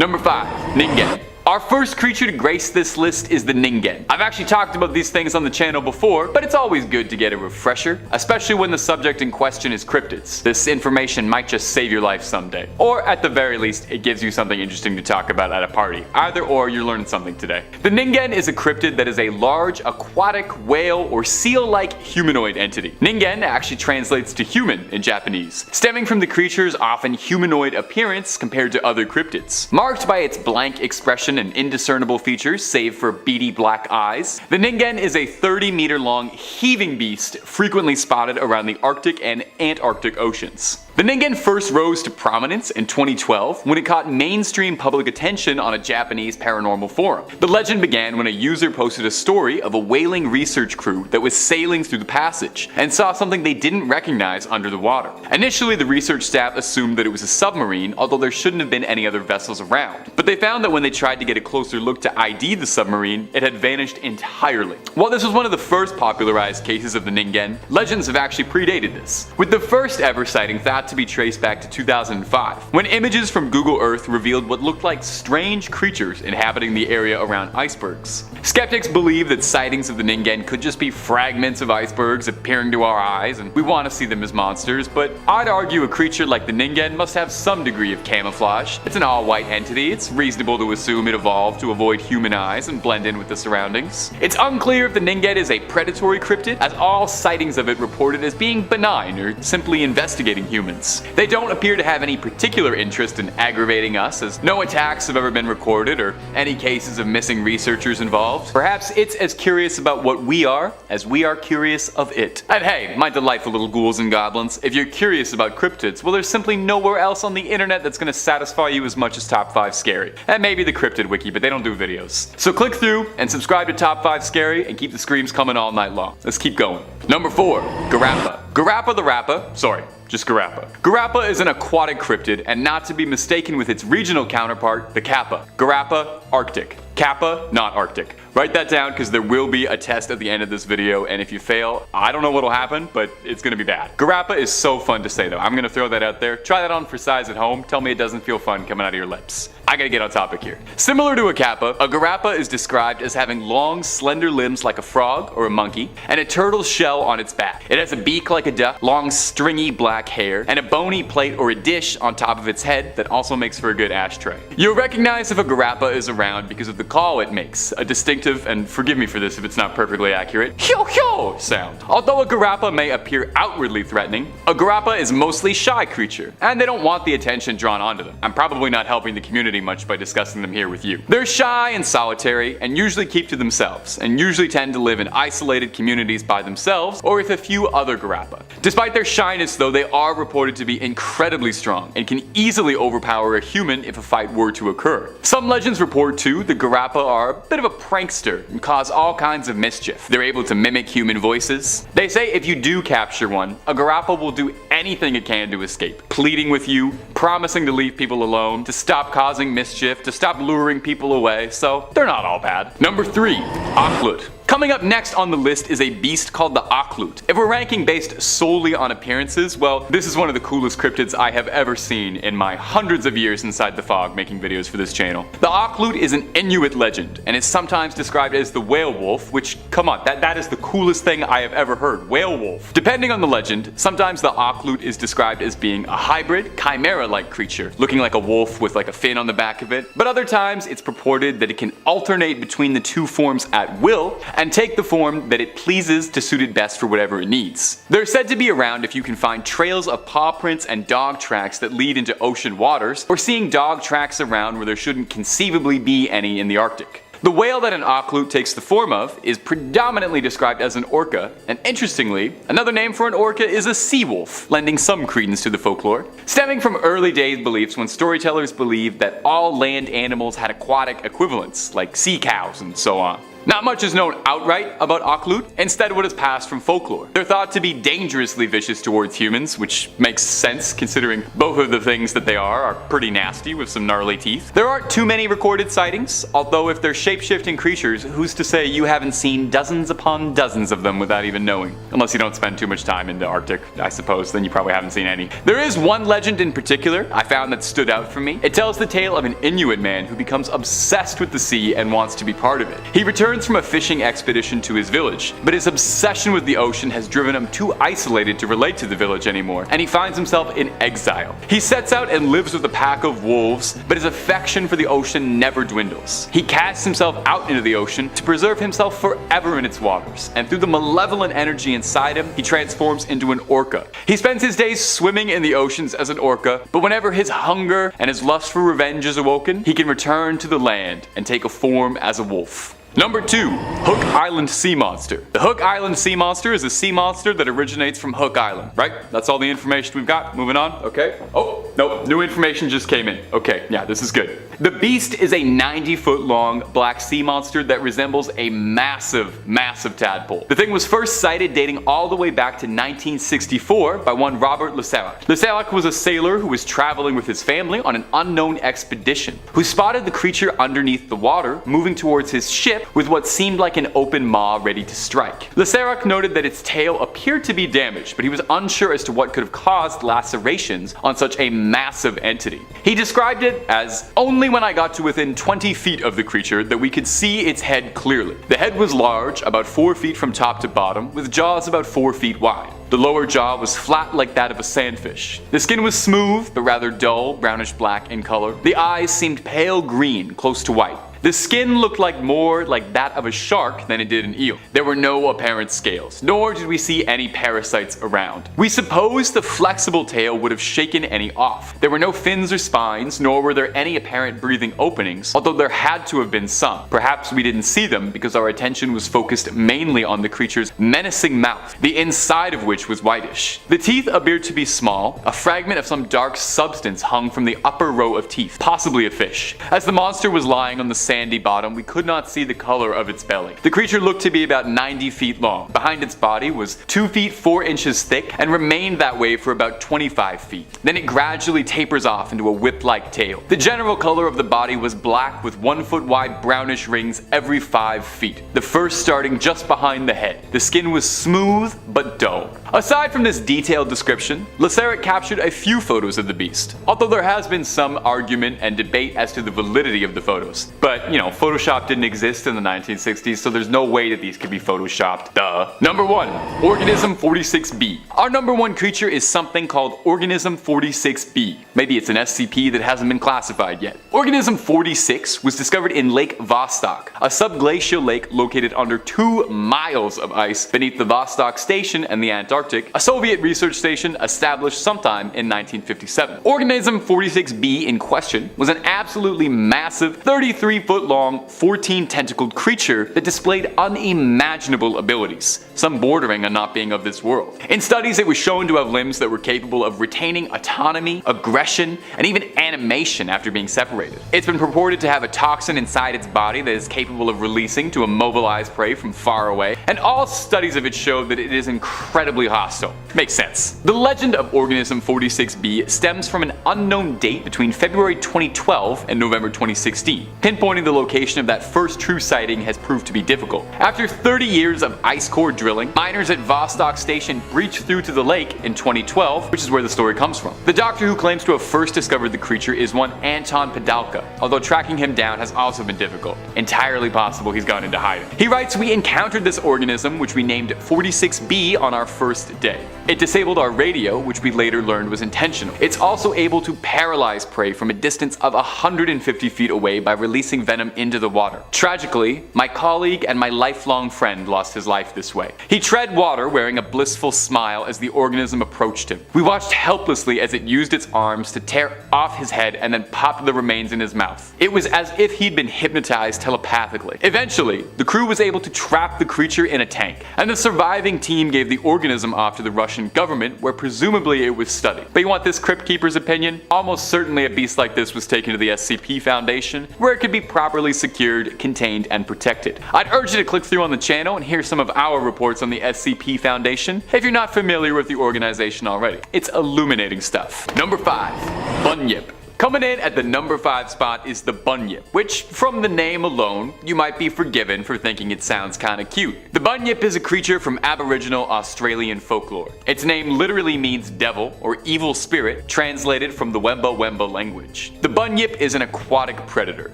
Number 5. Ningen. Our first creature to grace this list is the Ningen. I've actually talked about these things on the channel before, but it's always good to get a refresher, especially when the subject in question is cryptids. This information might just save your life someday. Or at the very least, it gives you something interesting to talk about at a party. Either or, you're learning something today. The Ningen is a cryptid that is a large aquatic whale or seal-like humanoid entity. Ningen actually translates to human in Japanese, stemming from the creature's often humanoid appearance compared to other cryptids. Marked by its blank expression and indiscernible features save for beady black eyes, the Ningen is a 30-meter long heaving beast frequently spotted around the Arctic and Antarctic oceans. The Ningen first rose to prominence in 2012 when it caught mainstream public attention on a Japanese paranormal forum. The legend began when a user posted a story of a whaling research crew that was sailing through the passage and saw something they didn't recognize under the water. Initially, the research staff assumed that it was a submarine, although there shouldn't have been any other vessels around. But they found that when they tried to get a closer look to ID the submarine, it had vanished entirely. While this was one of the first popularized cases of the Ningen, legends have actually predated this, with the first ever sighting thought to be traced back to 2005, when images from Google Earth revealed what looked like strange creatures inhabiting the area around icebergs. Skeptics believe that sightings of the Ningen could just be fragments of icebergs appearing to our eyes, and we want to see them as monsters, but I'd argue a creature like the Ningen must have some degree of camouflage. It's an all-white entity, it's reasonable to assume it evolved to avoid human eyes and blend in with the surroundings. It's unclear if the Ningen is a predatory cryptid, as all sightings of it reported as being benign or simply investigating humans. They don't appear to have any particular interest in aggravating us, as no attacks have ever been recorded or any cases of missing researchers involved. Perhaps it's as curious about what we are as we are curious of it. And hey, my delightful little ghouls and goblins, if you're curious about cryptids, well, there's simply nowhere else on the internet that's gonna satisfy you as much as Top 5 Scary. And maybe the Cryptid Wiki, but they don't do videos. So click through and subscribe to Top 5 Scary and keep the screams coming all night long. Let's keep going. Number 4. Garappa. Garappa the Rappa. Sorry. Just Garappa. Garappa is an aquatic cryptid and not to be mistaken with its regional counterpart, the Kappa. Garappa, Arctic. Kappa, not Arctic. Write that down because there will be a test at the end of this video, and if you fail, I don't know what'll happen, but it's gonna be bad. Garappa is so fun to say though. I'm gonna throw that out there. Try that on for size at home. Tell me it doesn't feel fun coming out of your lips. I gotta get on topic here. Similar to a Kappa, a Garappa is described as having long, slender limbs like a frog or a monkey, and a turtle's shell on its back. It has a beak like a duck, long, stringy black hair, and a bony plate or a dish on top of its head that also makes for a good ashtray. You'll recognize if a Garappa is around because of the call it makes, a distinctive, and forgive me for this if it's not perfectly accurate, hyo hyo sound. Although a Garappa may appear outwardly threatening, a Garappa is mostly shy creature, and they don't want the attention drawn onto them. I'm probably not helping the community much by discussing them here with you. They're shy and solitary, and usually keep to themselves, and usually tend to live in isolated communities by themselves or with a few other Garappa. Despite their shyness though, they are reported to be incredibly strong, and can easily overpower a human if a fight were to occur. Some legends report too the Garappa are a bit of a prankster and cause all kinds of mischief. They're able to mimic human voices. They say if you do capture one, a Garappa will do anything it can to escape, pleading with you, promising to leave people alone, to stop causing mischief, to stop luring people away, so they're not all bad. Number 3. Aklut. Coming up next on the list is a beast called the Aklut. If we're ranking based solely on appearances, well, this is one of the coolest cryptids I have ever seen in my hundreds of years inside the fog making videos for this channel. The Aklut is an Inuit legend, and is sometimes described as the whale wolf, which, come on, that is the coolest thing I have ever heard, whale wolf. Depending on the legend, sometimes the Aklut is described as being a hybrid, chimera-like creature, looking like a wolf with like a fin on the back of it, but other times it's purported that it can alternate between the two forms at will, and take the form that it pleases to suit it best for whatever it needs. They're said to be around if you can find trails of paw prints and dog tracks that lead into ocean waters, or seeing dog tracks around where there shouldn't conceivably be any in the Arctic. The whale that an Aklut takes the form of is predominantly described as an orca, and interestingly, another name for an orca is a sea wolf, lending some credence to the folklore. Stemming from early days beliefs when storytellers believed that all land animals had aquatic equivalents, like sea cows and so on. Not much is known outright about Aklut, instead what is passed from folklore. They're thought to be dangerously vicious towards humans, which makes sense considering both of the things that they are pretty nasty with some gnarly teeth. There aren't too many recorded sightings, although if they're shape-shifting creatures, who's to say you haven't seen dozens upon dozens of them without even knowing? Unless you don't spend too much time in the Arctic, I suppose, then you probably haven't seen any. There is one legend in particular I found that stood out for me. It tells the tale of an Inuit man who becomes obsessed with the sea and wants to be part of it. He returns from a fishing expedition to his village, but his obsession with the ocean has driven him too isolated to relate to the village anymore, and he finds himself in exile. He sets out and lives with a pack of wolves, but his affection for the ocean never dwindles. He casts himself out into the ocean to preserve himself forever in its waters, and through the malevolent energy inside him, he transforms into an orca. He spends his days swimming in the oceans as an orca, but whenever his hunger and his lust for revenge is awoken, he can return to the land and take a form as a wolf. Number 2. Hook Island Sea Monster. The Hook Island Sea Monster is a sea monster that originates from Hook Island, right? That's all the information we've got. Moving on, okay? Oh, nope, new information just came in. Okay, yeah, this is good. The beast is a 90-foot long black sea monster that resembles a massive, massive tadpole. The thing was first sighted dating all the way back to 1964 by one Robert Leserac. Leserac was a sailor who was traveling with his family on an unknown expedition, who spotted the creature underneath the water, moving towards his ship with what seemed like an open maw ready to strike. Leserac noted that its tail appeared to be damaged, but he was unsure as to what could have caused lacerations on such a massive entity. He described it as, "Only when I got to within 20 feet of the creature that we could see its head clearly. The head was large, about 4 feet from top to bottom, with jaws about 4 feet wide. The lower jaw was flat like that of a sandfish. The skin was smooth, but rather dull, brownish black in color. The eyes seemed pale green, close to white. The skin looked more like that of a shark than it did an eel. There were no apparent scales, nor did we see any parasites around. We suppose the flexible tail would have shaken any off. There were no fins or spines, nor were there any apparent breathing openings, although there had to have been some. Perhaps we didn't see them because our attention was focused mainly on the creature's menacing mouth, the inside of which was whitish. The teeth appeared to be small. A fragment of some dark substance hung from the upper row of teeth, possibly a fish. As the monster was lying on the sandy bottom, we could not see the color of its belly. The creature looked to be about 90 feet long. Behind its body was 2 feet 4 inches thick and remained that way for about 25 feet. Then it gradually tapers off into a whip-like tail. The general color of the body was black with 1 foot wide brownish rings every 5 feet, the first starting just behind the head. The skin was smooth but dull. Aside from this detailed description, Leserac captured a few photos of the beast, although there has been some argument and debate as to the validity of the photos. But, Photoshop didn't exist in the 1960s, so there's no way that these could be photoshopped. Duh. Number 1. Organism 46b. Our number 1 creature is something called Organism 46b. Maybe it's an SCP that hasn't been classified yet. Organism 46 was discovered in Lake Vostok, a subglacial lake located under 2 miles of ice beneath the Vostok Station and the Antarctic, a Soviet research station established sometime in 1957. Organism 46b in question was an absolutely massive 33-foot long, 14-tentacled creature that displayed unimaginable abilities, some bordering on not being of this world. In studies, it was shown to have limbs that were capable of retaining autonomy, aggression, and even animation after being separated. It's been purported to have a toxin inside its body that is capable of releasing to immobilize prey from far away, and all studies of it show that it is incredibly hostile. Makes sense. The legend of Organism 46b stems from an unknown date between February 2012 and November 2016. Pinpointing the location of that first true sighting has proved to be difficult. After 30 years of ice core drilling, miners at Vostok Station breached through to the lake in 2012, which is where the story comes from. The doctor who claims to have first discovered the creature is one Anton Padalka, although tracking him down has also been difficult. Entirely possible he's gone into hiding. He writes, "We encountered this organism, which we named 46b on our first day. It disabled our radio, which we later learned was intentional. It's also able to paralyze prey from a distance of 150 feet away by releasing venom into the water. Tragically, my colleague and my lifelong friend lost his life this way. He tread water wearing a blissful smile as the organism approached him. We watched helplessly as it used its arms to tear off his head and then popped the remains in his mouth. It was as if he'd been hypnotized telepathically. Eventually, the crew was able to trap the creature in a tank, and the surviving team gave the organism off to the Russian Russian government, where presumably it was studied. But you want this Crypt Keeper's opinion? Almost certainly a beast like this was taken to the SCP Foundation, where it could be properly secured, contained, and protected. I'd urge you to click through on the channel and hear some of our reports on the SCP Foundation if you're not familiar with the organization already. It's illuminating stuff. Number 5. Bunyip. Coming in at the number 5 spot is the Bunyip, which, from the name alone, you might be forgiven for thinking it sounds kinda cute. The Bunyip is a creature from Aboriginal Australian folklore. Its name literally means devil or evil spirit, translated from the Wemba Wemba language. The Bunyip is an aquatic predator,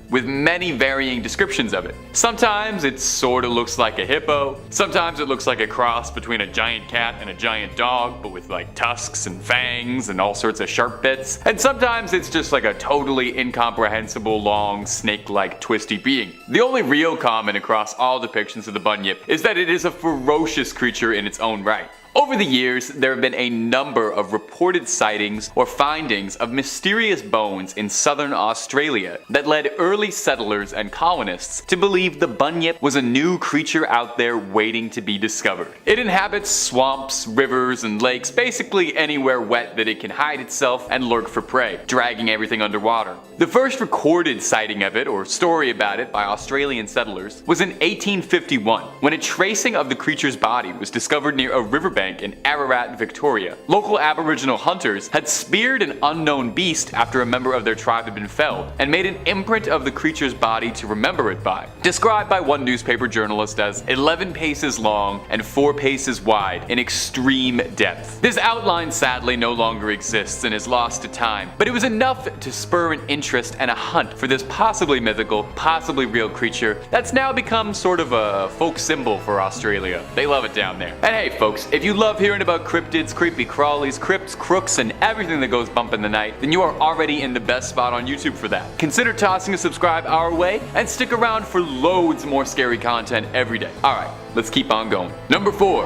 with many varying descriptions of it. Sometimes it sorta looks like a hippo, sometimes it looks like a cross between a giant cat and a giant dog, but with like tusks and fangs and all sorts of sharp bits, and sometimes it's just like a totally incomprehensible, long, snake-like, twisty being. The only real common across all depictions of the Bunyip is that it is a ferocious creature in its own right. Over the years, there have been a number of reported sightings or findings of mysterious bones in southern Australia that led early settlers and colonists to believe the Bunyip was a new creature out there waiting to be discovered. It inhabits swamps, rivers, and lakes, basically anywhere wet that it can hide itself and lurk for prey, dragging everything underwater. The first recorded sighting of it, or story about it, by Australian settlers was in 1851, when a tracing of the creature's body was discovered near a riverbank in Ararat, Victoria. Local Aboriginal hunters had speared an unknown beast after a member of their tribe had been felled, and made an imprint of the creature's body to remember it by. Described by one newspaper journalist as 11 paces long and 4 paces wide in extreme depth. This outline sadly no longer exists and is lost to time, but it was enough to spur an interest and a hunt for this possibly mythical, possibly real creature that's now become sort of a folk symbol for Australia. They love it down there. And hey folks, if you love hearing about cryptids, creepy crawlies, crypts, crooks, and everything that goes bump in the night, then you are already in the best spot on YouTube for that. Consider tossing a subscribe our way, and stick around for loads more scary content every day. Alright, let's keep on going. Number 4.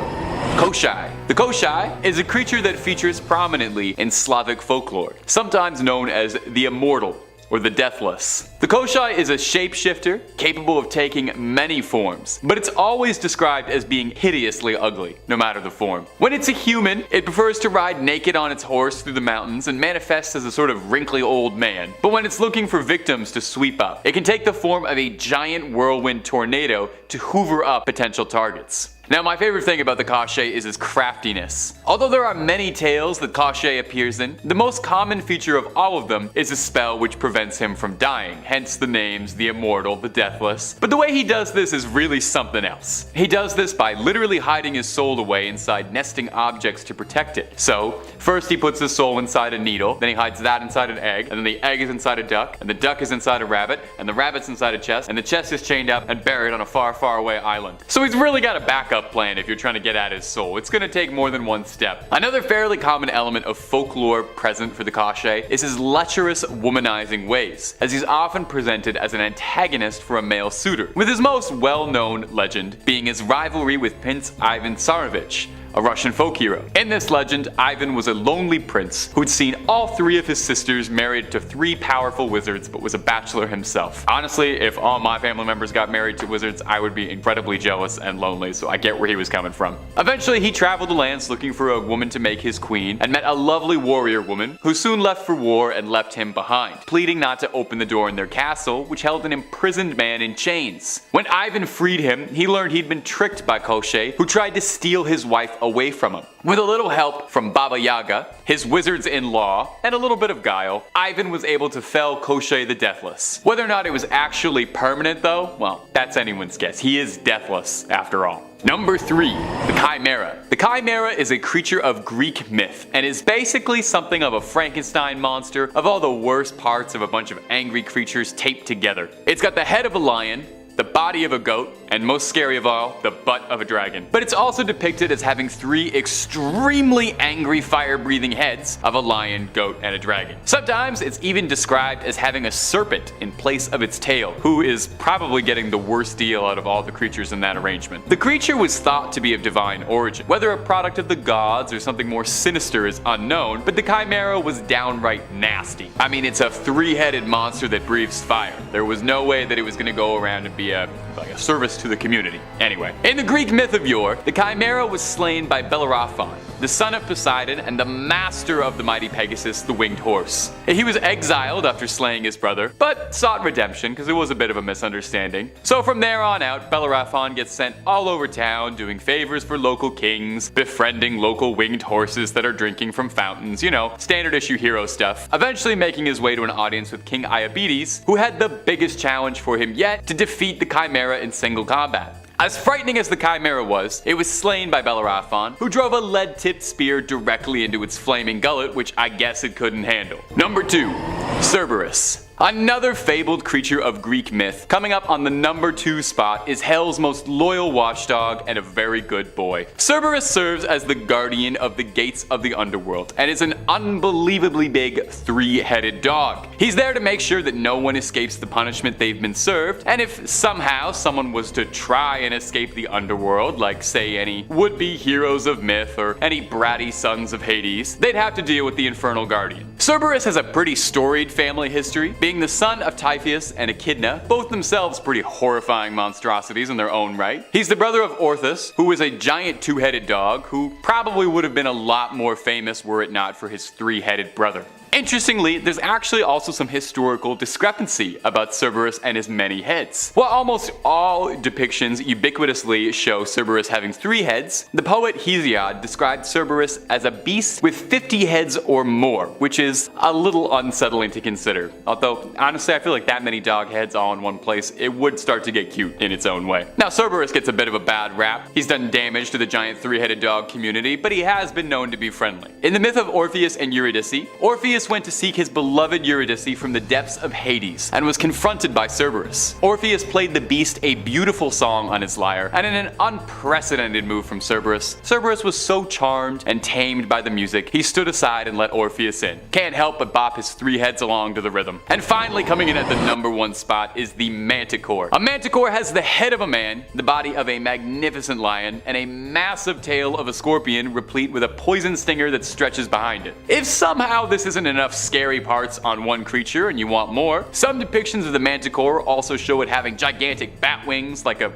Koschei. The Koschei is a creature that features prominently in Slavic folklore, sometimes known as the Immortal, or the Deathless. The Koschei is a shapeshifter capable of taking many forms, but it's always described as being hideously ugly, no matter the form. When it's a human, it prefers to ride naked on its horse through the mountains and manifests as a sort of wrinkly old man. But when it's looking for victims to sweep up, it can take the form of a giant whirlwind tornado to hoover up potential targets. Now my favorite thing about the Koschei is his craftiness. Although there are many tales that Koschei appears in, the most common feature of all of them is a spell which prevents him from dying, hence the names the Immortal, the Deathless. But the way he does this is really something else. He does this by literally hiding his soul away inside nesting objects to protect it. So, first he puts his soul inside a needle, then he hides that inside an egg, and then the egg is inside a duck, and the duck is inside a rabbit, and the rabbit's inside a chest, and the chest is chained up and buried on a far, far away island. So he's really got a backup plan if you're trying to get at his soul. It's gonna take more than one step. Another fairly common element of folklore present for the Koschei is his lecherous, womanizing ways, as he's often presented as an antagonist for a male suitor, with his most well-known legend being his rivalry with Prince Ivan Tsarevich, a Russian folk hero. In this legend, Ivan was a lonely prince who'd seen all 3 of his sisters married to 3 powerful wizards but was a bachelor himself. Honestly, if all my family members got married to wizards, I would be incredibly jealous and lonely, so I get where he was coming from. Eventually, he traveled the lands looking for a woman to make his queen and met a lovely warrior woman who soon left for war and left him behind, pleading not to open the door in their castle, which held an imprisoned man in chains. When Ivan freed him, he learned he'd been tricked by Koschei, who tried to steal his wife away from him. With a little help from Baba Yaga, his wizards-in-law, and a little bit of guile, Ivan was able to fell Koschei the Deathless. Whether or not it was actually permanent though, well, that's anyone's guess. He is deathless after all. Number 3. The Chimera. The Chimera is a creature of Greek myth and is basically something of a Frankenstein monster of all the worst parts of a bunch of angry creatures taped together. It's got the head of a lion, the body of a goat, and most scary of all, the butt of a dragon. But it's also depicted as having 3 extremely angry fire-breathing heads of a lion, goat, and a dragon. Sometimes it's even described as having a serpent in place of its tail, who is probably getting the worst deal out of all the creatures in that arrangement. The creature was thought to be of divine origin. Whether a product of the gods or something more sinister is unknown, but the Chimera was downright nasty. I mean, it's a 3-headed monster that breathes fire. There was no way that it was gonna go around and be like a service to the community. Anyway, in the Greek myth of yore, the Chimera was slain by Bellerophon, the son of Poseidon and the master of the mighty Pegasus, the winged horse. He was exiled after slaying his brother, but sought redemption because it was a bit of a misunderstanding. So from there on out, Bellerophon gets sent all over town doing favors for local kings, befriending local winged horses that are drinking from fountains, you know, standard issue hero stuff, eventually making his way to an audience with King Iobates, who had the biggest challenge for him yet to defeat the Chimera in single combat. As frightening as the Chimera was, it was slain by Bellerophon, who drove a lead-tipped spear directly into its flaming gullet, which I guess it couldn't handle. Number 2. Cerberus. Another fabled creature of Greek myth. Coming up on the number 2 spot is Hell's most loyal watchdog and a very good boy. Cerberus serves as the guardian of the gates of the underworld and is an unbelievably big 3-headed dog. He's there to make sure that no one escapes the punishment they've been served, and if somehow someone was to try and escape the underworld, like say any would-be heroes of myth or any bratty sons of Hades, they'd have to deal with the infernal guardian. Cerberus has a pretty storied family history, being the son of Typhoeus and Echidna, both themselves pretty horrifying monstrosities in their own right. He's the brother of Orthus, who was a giant 2-headed dog who probably would have been a lot more famous were it not for his 3-headed brother. Interestingly, there's actually also some historical discrepancy about Cerberus and his many heads. While almost all depictions ubiquitously show Cerberus having 3 heads, the poet Hesiod described Cerberus as a beast with 50 heads or more, which is a little unsettling to consider. Although, honestly, I feel like that many dog heads all in one place, it would start to get cute in its own way. Now, Cerberus gets a bit of a bad rap. He's done damage to the giant 3-headed dog community, but he has been known to be friendly. In the myth of Orpheus and Eurydice, Orpheus went to seek his beloved Eurydice from the depths of Hades and was confronted by Cerberus. Orpheus played the beast a beautiful song on his lyre, and in an unprecedented move from Cerberus, Cerberus was so charmed and tamed by the music, he stood aside and let Orpheus in. Can't help but bop his 3 heads along to the rhythm. And finally, coming in at the number 1 spot is the Manticore. A Manticore has the head of a man, the body of a magnificent lion, and a massive tail of a scorpion replete with a poison stinger that stretches behind it. If somehow this isn't enough scary parts on one creature and you want more, some depictions of the Manticore also show it having gigantic bat wings like a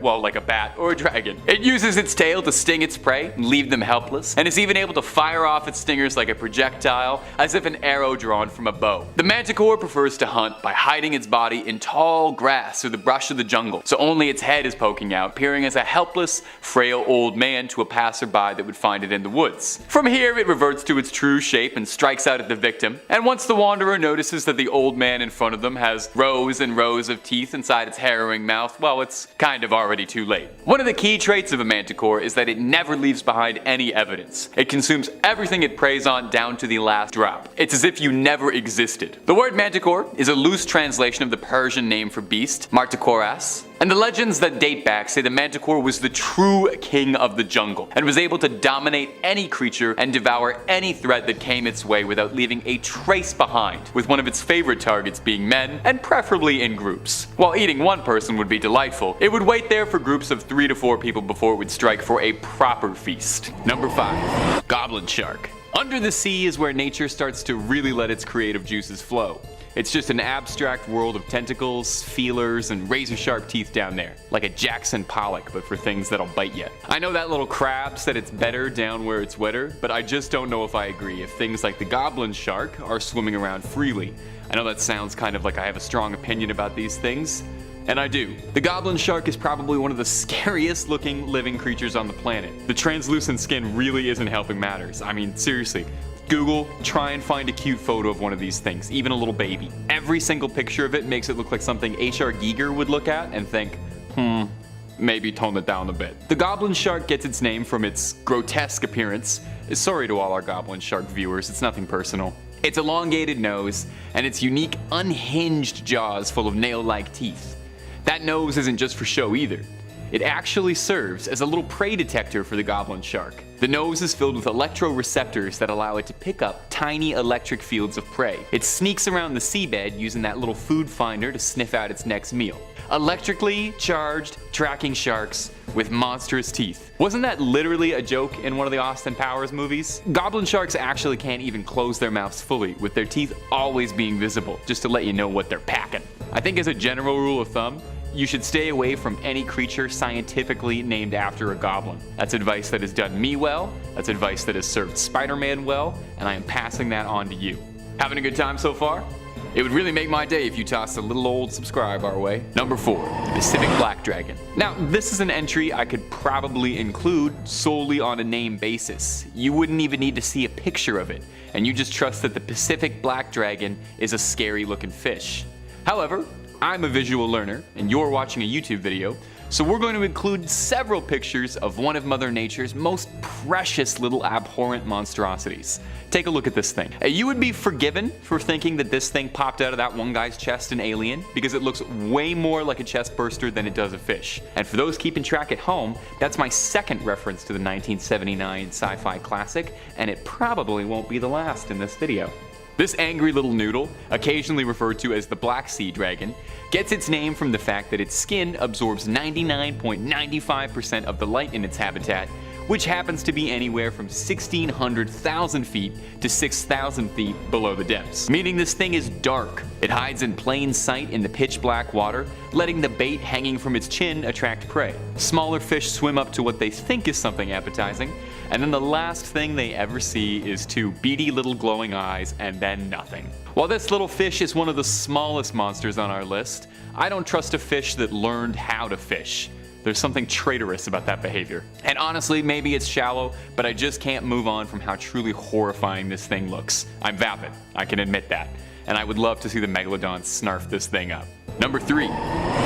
bat or a dragon. It uses its tail to sting its prey and leave them helpless, and is even able to fire off its stingers like a projectile, as if an arrow drawn from a bow. The Manticore prefers to hunt by hiding its body in tall grass or the brush of the jungle, so only its head is poking out, appearing as a helpless, frail old man to a passerby that would find it in the woods. From here, it reverts to its true shape and strikes out at the victim, and once the wanderer notices that the old man in front of them has rows and rows of teeth inside its harrowing mouth, well, it's kind of already too late. One of the key traits of a Manticore is that it never leaves behind any evidence. It consumes everything it preys on down to the last drop. It's as if you never existed. The word Manticore is a loose translation of the Persian name for beast, Martikoras, and the legends that date back say the Manticore was the true king of the jungle and was able to dominate any creature and devour any threat that came its way without leaving a trace behind, with one of its favorite targets being men, and preferably in groups. While eating one person would be delightful, it would wait there for groups of 3 to 4 people before it would strike for a proper feast. Number 5. Goblin Shark. Under the sea is where nature starts to really let its creative juices flow. It's just an abstract world of tentacles, feelers, and razor-sharp teeth down there. Like a Jackson Pollock, but for things that'll bite you. I know that little crab said it's better down where it's wetter, but I just don't know if I agree if things like the goblin shark are swimming around freely. I know that sounds kind of like I have a strong opinion about these things, and I do. The goblin shark is probably one of the scariest looking living creatures on the planet. The translucent skin really isn't helping matters. I mean, seriously. Google, try and find a cute photo of one of these things, even a little baby. Every single picture of it makes it look like something H.R. Giger would look at and think, maybe tone it down a bit. The goblin shark gets its name from its grotesque appearance. Sorry to all our goblin shark viewers, it's nothing personal. Its elongated nose and its unique unhinged jaws full of nail-like teeth. That nose isn't just for show either. It actually serves as a little prey detector for the goblin shark. The nose is filled with electroreceptors that allow it to pick up tiny electric fields of prey. It sneaks around the seabed using that little food finder to sniff out its next meal. Electrically charged tracking sharks with monstrous teeth. Wasn't that literally a joke in one of the Austin Powers movies? Goblin sharks actually can't even close their mouths fully, with their teeth always being visible, just to let you know what they're packing. I think as a general rule of thumb, you should stay away from any creature scientifically named after a goblin. That's advice that has done me well, that's advice that has served Spider-Man well, and I am passing that on to you. Having a good time so far? It would really make my day if you tossed a little old subscribe our way. Number 4, the Pacific Black Dragon. Now, this is an entry I could probably include solely on a name basis. You wouldn't even need to see a picture of it, and you just trust that the Pacific Black Dragon is a scary looking fish. However, I'm a visual learner, and you're watching a YouTube video, so we're going to include several pictures of one of Mother Nature's most precious little abhorrent monstrosities. Take a look at this thing. You would be forgiven for thinking that this thing popped out of that one guy's chest in Alien, because it looks way more like a chest burster than it does a fish. And for those keeping track at home, that's my second reference to the 1979 sci-fi classic, and it probably won't be the last in this video. This angry little noodle, occasionally referred to as the Black Sea Dragon, gets its name from the fact that its skin absorbs 99.95% of the light in its habitat, which happens to be anywhere from 1,600,000 feet to 6,000 feet below the depths. Meaning this thing is dark. It hides in plain sight in the pitch black water, letting the bait hanging from its chin attract prey. Smaller fish swim up to what they think is something appetizing, and then the last thing they ever see is 2 beady little glowing eyes and then nothing. While this little fish is one of the smallest monsters on our list, I don't trust a fish that learned how to fish. There's something traitorous about that behavior. And honestly, maybe it's shallow, but I just can't move on from how truly horrifying this thing looks. I'm vapid, I can admit that. And I would love to see the Megalodon snarf this thing up. Number 3,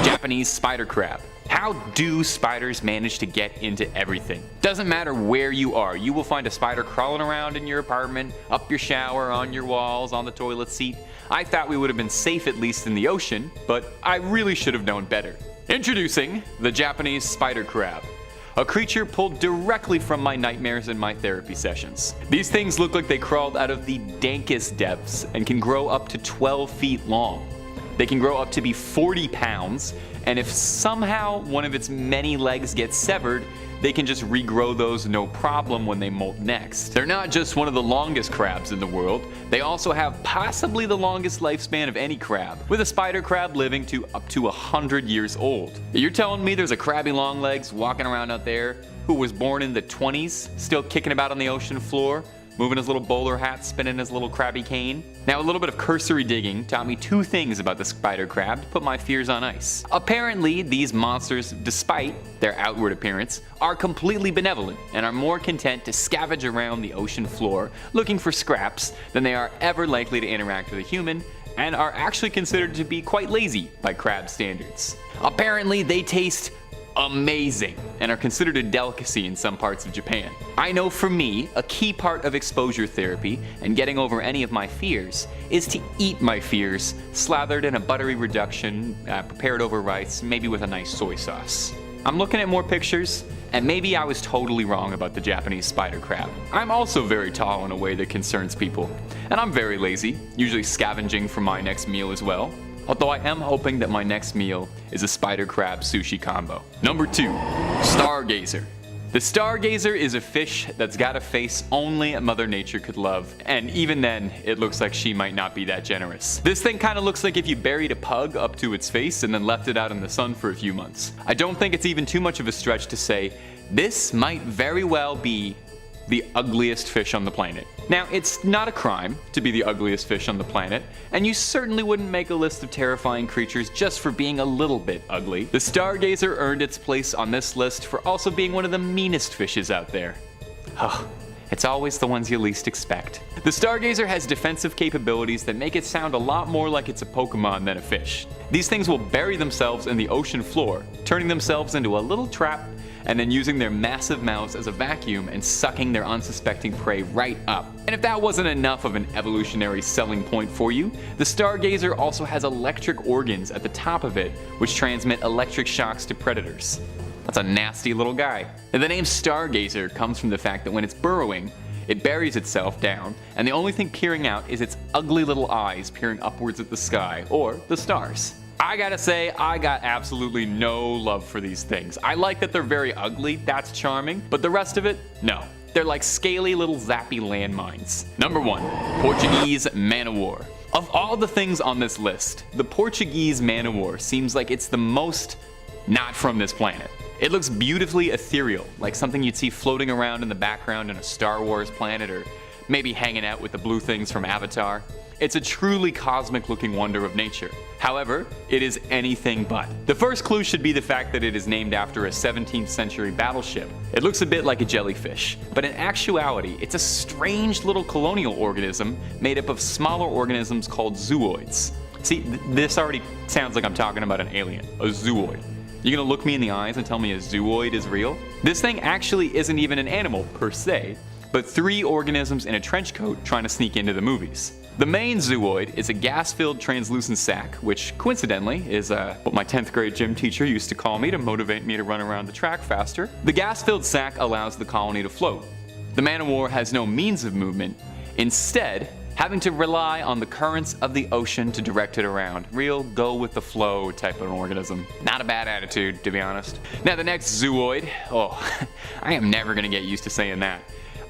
Japanese spider crab. How do spiders manage to get into everything? Doesn't matter where you are, you will find a spider crawling around in your apartment, up your shower, on your walls, on the toilet seat. I thought we would have been safe at least in the ocean, but I really should have known better. Introducing the Japanese spider crab, a creature pulled directly from my nightmares and my therapy sessions. These things look like they crawled out of the dankest depths and can grow up to 12 feet long. They can grow up to be 40 pounds, and if somehow one of its many legs gets severed, they can just regrow those no problem when they molt next. They're not just one of the longest crabs in the world, they also have possibly the longest lifespan of any crab, with a spider crab living to up to 100 years old. You're telling me there's a crabby longlegs walking around out there who was born in the 20s, still kicking about on the ocean floor, moving his little bowler hat, spinning his little crabby cane? Now, a little bit of cursory digging taught me 2 things about the spider crab to put my fears on ice. Apparently, these monsters, despite their outward appearance, are completely benevolent and are more content to scavenge around the ocean floor looking for scraps than they are ever likely to interact with a human, and are actually considered to be quite lazy by crab standards. Apparently, they taste amazing and are considered a delicacy in some parts of Japan. I know for me, a key part of exposure therapy and getting over any of my fears is to eat my fears slathered in a buttery reduction, prepared over rice, maybe with a nice soy sauce. I'm looking at more pictures, and maybe I was totally wrong about the Japanese spider crab. I'm also very tall in a way that concerns people, and I'm very lazy, usually scavenging for my next meal as well. Although I am hoping that my next meal is a spider crab sushi combo. Number 2, Stargazer. The Stargazer is a fish that's got a face only Mother Nature could love, and even then, it looks like she might not be that generous. This thing kinda looks like if you buried a pug up to its face and then left it out in the sun for a few months. I don't think it's even too much of a stretch to say this might very well be the ugliest fish on the planet. Now, it's not a crime to be the ugliest fish on the planet, and you certainly wouldn't make a list of terrifying creatures just for being a little bit ugly. The Stargazer earned its place on this list for also being one of the meanest fishes out there. It's always the ones you least expect. The Stargazer has defensive capabilities that make it sound a lot more like it's a Pokemon than a fish. These things will bury themselves in the ocean floor, turning themselves into a little trap and then using their massive mouths as a vacuum and sucking their unsuspecting prey right up. And if that wasn't enough of an evolutionary selling point for you, the Stargazer also has electric organs at the top of it, which transmit electric shocks to predators. That's a nasty little guy. And the name Stargazer comes from the fact that when it's burrowing, it buries itself down, and the only thing peering out is its ugly little eyes peering upwards at the sky, or the stars. I gotta say, I got absolutely no love for these things. I like that they're very ugly, that's charming, but the rest of it, no. They're like scaly little zappy landmines. Number 1, Portuguese man-o-war. Of all the things on this list, the Portuguese man-o-war seems like it's the most not from this planet. It looks beautifully ethereal, like something you'd see floating around in the background in a Star Wars planet, or maybe hanging out with the blue things from Avatar. It's a truly cosmic looking wonder of nature. However, it is anything but. The first clue should be the fact that it is named after a 17th century battleship. It looks a bit like a jellyfish, but in actuality, it's a strange little colonial organism made up of smaller organisms called zooids. See, this already sounds like I'm talking about an alien, a zooid. You gonna look me in the eyes and tell me a zooid is real? This thing actually isn't even an animal per se, but 3 organisms in a trench coat trying to sneak into the movies. The main zooid is a gas-filled translucent sac, which coincidentally is what my 10th grade gym teacher used to call me to motivate me to run around the track faster. The gas-filled sac allows the colony to float. The man-o-war has no means of movement, instead having to rely on the currents of the ocean to direct it around. Real go-with-the-flow type of organism. Not a bad attitude, to be honest. Now the next zooid, I am never gonna get used to saying that,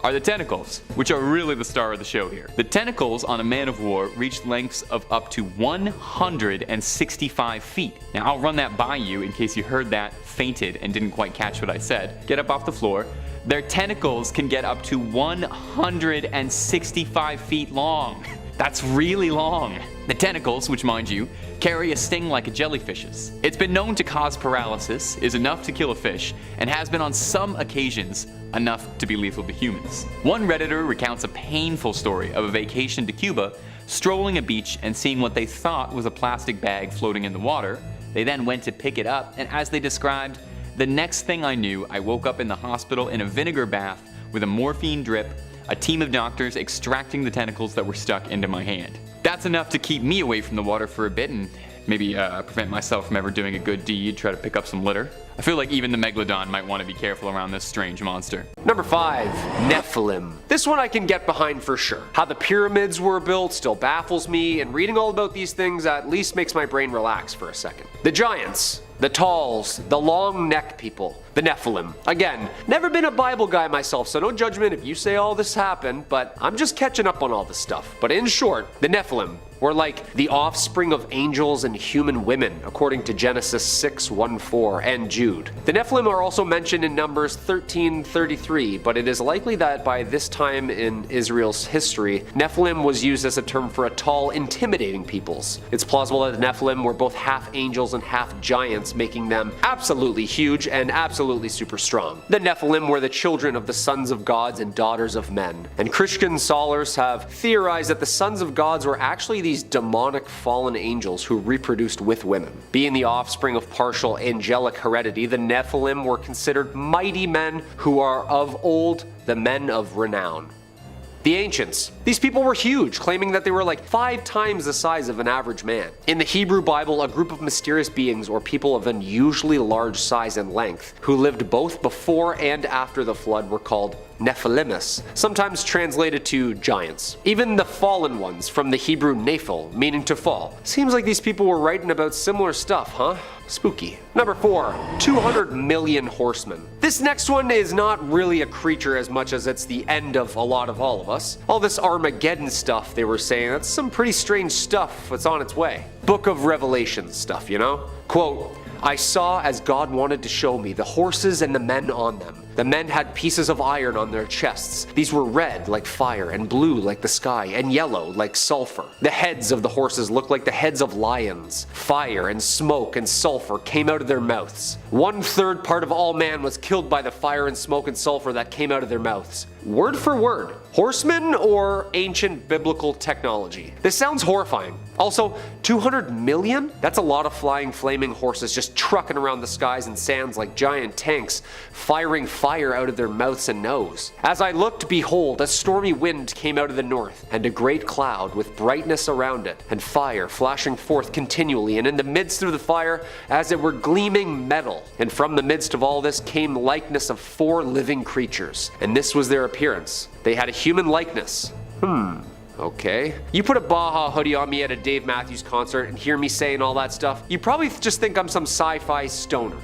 are the tentacles, which are really the star of the show here. The tentacles on a man-of-war reach lengths of up to 165 feet. Now I'll run that by you in case you heard that, fainted, and didn't quite catch what I said. Get up off the floor. Their tentacles can get up to 165 feet long. That's really long. The tentacles, which mind you, carry a sting like a jellyfish's. It's been known to cause paralysis, is enough to kill a fish, and has been on some occasions enough to be lethal to humans. One Redditor recounts a painful story of a vacation to Cuba, strolling a beach and seeing what they thought was a plastic bag floating in the water. They then went to pick it up, and as they described, the next thing I knew, I woke up in the hospital in a vinegar bath with a morphine drip, a team of doctors extracting the tentacles that were stuck into my hand. That's enough to keep me away from the water for a bit and maybe prevent myself from ever doing a good deed, try to pick up some litter. I feel like even the Megalodon might want to be careful around this strange monster. Number 5, Nephilim. This one I can get behind for sure. How the pyramids were built still baffles me, and reading all about these things at least makes my brain relax for a second. The giants, the talls, the long neck people, the Nephilim. Again, never been a Bible guy myself, so no judgment if you say all this happened, but I'm just catching up on all this stuff. But in short, the Nephilim were like the offspring of angels and human women, according to Genesis 6:1-4 and Jude. The Nephilim are also mentioned in Numbers 13:33, but it is likely that by this time in Israel's history, Nephilim was used as a term for a tall, intimidating peoples. It's plausible that the Nephilim were both half angels and half giants, making them absolutely huge and absolutely super strong. The Nephilim were the children of the sons of gods and daughters of men, and Christian scholars have theorized that the sons of gods were actually these demonic fallen angels who reproduced with women. Being the offspring of partial angelic heredity, the Nephilim were considered mighty men who are of old the men of renown. The ancients. These people were huge, claiming that they were like 5 times the size of an average man. In the Hebrew Bible, a group of mysterious beings or people of unusually large size and length who lived both before and after the flood were called Nephilimus, sometimes translated to giants. Even the fallen ones from the Hebrew Nephil, meaning to fall. Seems like these people were writing about similar stuff, huh? Spooky. Number 4, 200 million horsemen. This next one is not really a creature as much as it's the end of a lot of all of us. All this Armageddon stuff they were saying, that's some pretty strange stuff that's on its way. Book of Revelation stuff, you know? Quote, I saw as God wanted to show me the horses and the men on them. The men had pieces of iron on their chests. These were red like fire and blue like the sky and yellow like sulfur. The heads of the horses looked like the heads of lions. Fire and smoke and sulfur came out of their mouths. 1/3 part of all man was killed by the fire and smoke and sulfur that came out of their mouths. Word for word. Horsemen or ancient biblical technology? This sounds horrifying. Also, 200 million? That's a lot of flying flaming horses just trucking around the skies and sands like giant tanks, firing fire out of their mouths and nose. As I looked, behold, a stormy wind came out of the north, and a great cloud with brightness around it, and fire flashing forth continually, and in the midst of the fire, as it were gleaming metal. And from the midst of all this came likeness of 4 living creatures, and this was their appearance. They had a human likeness. Okay. You put a Baja hoodie on me at a Dave Matthews concert and hear me saying all that stuff, you probably just think I'm some sci-fi stoner.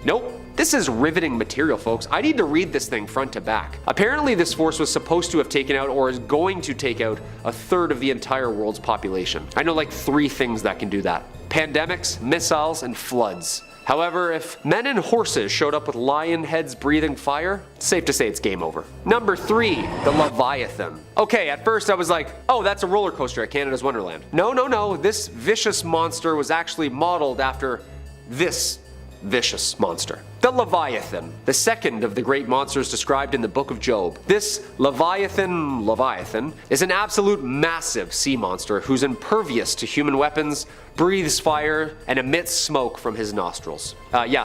Nope. This is riveting material, folks. I need to read this thing front to back. Apparently, this force was supposed to have taken out, or is going to take out, a third of the entire world's population. I know like 3 things that can do that: pandemics, missiles, and floods. However, if men and horses showed up with lion heads breathing fire, it's safe to say it's game over. Number 3, the Leviathan. Okay, at first I was like, oh, that's a roller coaster at Canada's Wonderland. No, this vicious monster was actually modeled after this vicious monster. The Leviathan, the second of the great monsters described in the book of Job. This Leviathan is an absolute massive sea monster who's impervious to human weapons, breathes fire, and emits smoke from his nostrils.